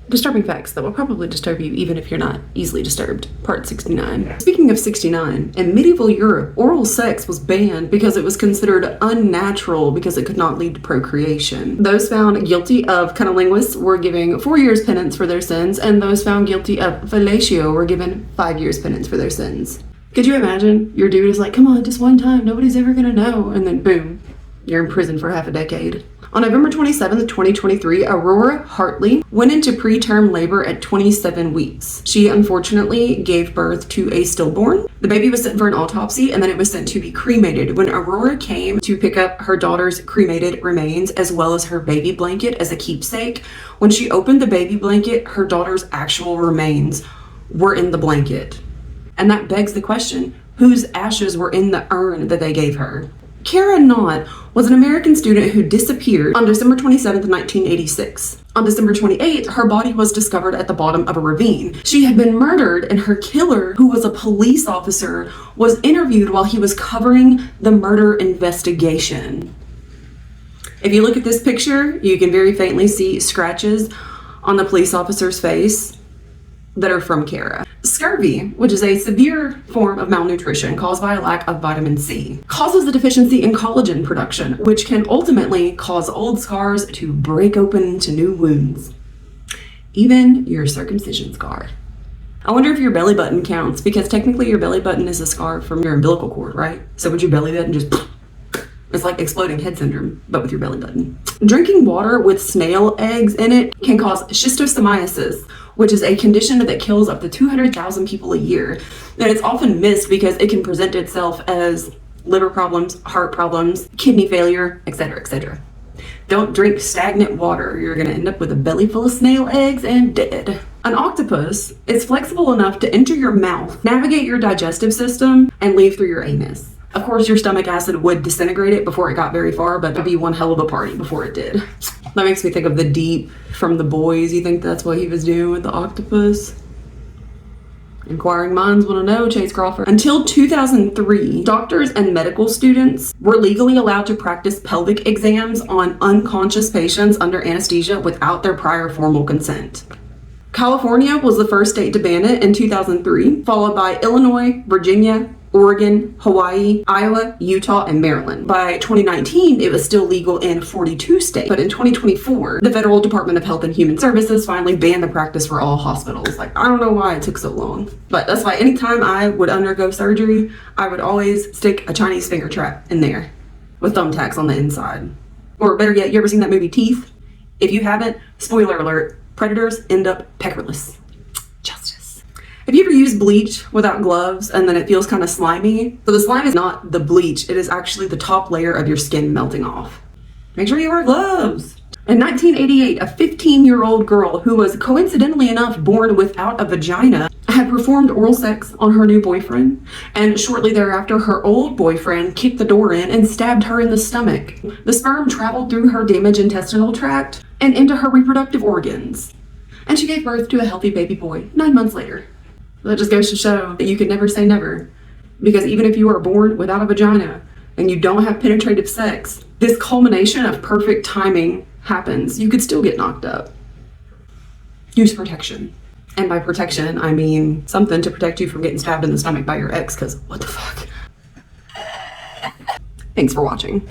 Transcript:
Disturbing facts that will probably disturb you even if you're not easily disturbed. Part 69. Speaking of 69, in medieval Europe, oral sex was banned because it was considered unnatural because it could not lead to procreation. Those found guilty of cunnilingus were given 4 years penance for their sins, and those found guilty of fellatio were given 5 years penance for their sins. Could you imagine? Your dude is like, come on, just one time, nobody's ever gonna know, and then boom, you're in prison for half a decade. On November 27th, 2023, Aurora Hartley went into preterm labor at 27 weeks. She unfortunately gave birth to a stillborn. The baby was sent for an autopsy and then it was sent to be cremated. When Aurora came to pick up her daughter's cremated remains as well as her baby blanket as a keepsake, when she opened the baby blanket, her daughter's actual remains were in the blanket. And that begs the question, whose ashes were in the urn that they gave her? Kara Knott was an American student who disappeared on December 27th, 1986. On December 28th, her body was discovered at the bottom of a ravine. She had been murdered, and her killer, who was a police officer, was interviewed while he was covering the murder investigation. If you look at this picture, you can very faintly see scratches on the police officer's face that are from Kara. Scurvy, which is a severe form of malnutrition caused by a lack of vitamin C, causes a deficiency in collagen production, which can ultimately cause old scars to break open into new wounds. Even your circumcision scar. I wonder if your belly button counts, because technically your belly button is a scar from your umbilical cord, right? So would your belly button just... It's like exploding head syndrome, but with your belly button. Drinking water with snail eggs in it can cause schistosomiasis, which is a condition that kills up to 200,000 people a year. And it's often missed because it can present itself as liver problems, heart problems, kidney failure, etc., etc. Don't drink stagnant water. You're gonna end up with a belly full of snail eggs and dead. An octopus is flexible enough to enter your mouth, navigate your digestive system, and leave through your anus. Of course, your stomach acid would disintegrate it before it got very far, but it'd be one hell of a party before it did. That makes me think of the Deep from The Boys. You think that's what he was doing with the octopus? Inquiring minds want to know, Chase Crawford. Until 2003, doctors and medical students were legally allowed to practice pelvic exams on unconscious patients under anesthesia without their prior formal consent. California was the first state to ban it in 2003, followed by Illinois, Virginia, Oregon, Hawaii, Iowa, Utah, and Maryland. By 2019, it was still legal in 42 states. But in 2024, the Federal Department of Health and Human Services finally banned the practice for all hospitals. Like, I don't know why it took so long. But that's why anytime I would undergo surgery, I would always stick a Chinese finger trap in there with thumbtacks on the inside. Or better yet, you ever seen that movie Teeth? If you haven't, spoiler alert, predators end up peckerless. Have you ever used bleach without gloves and then it feels kind of slimy? So the slime is not the bleach, it is actually the top layer of your skin melting off. Make sure you wear gloves. In 1988, a 15-year-old girl who was coincidentally enough born without a vagina had performed oral sex on her new boyfriend, and shortly thereafter her old boyfriend kicked the door in and stabbed her in the stomach. The sperm traveled through her damaged intestinal tract and into her reproductive organs, and she gave birth to a healthy baby boy 9 months later. That just goes to show that you can never say never. Because even if you are born without a vagina and you don't have penetrative sex, this culmination of perfect timing happens. You could still get knocked up. Use protection. And by protection, I mean something to protect you from getting stabbed in the stomach by your ex, because what the fuck? Thanks for watching.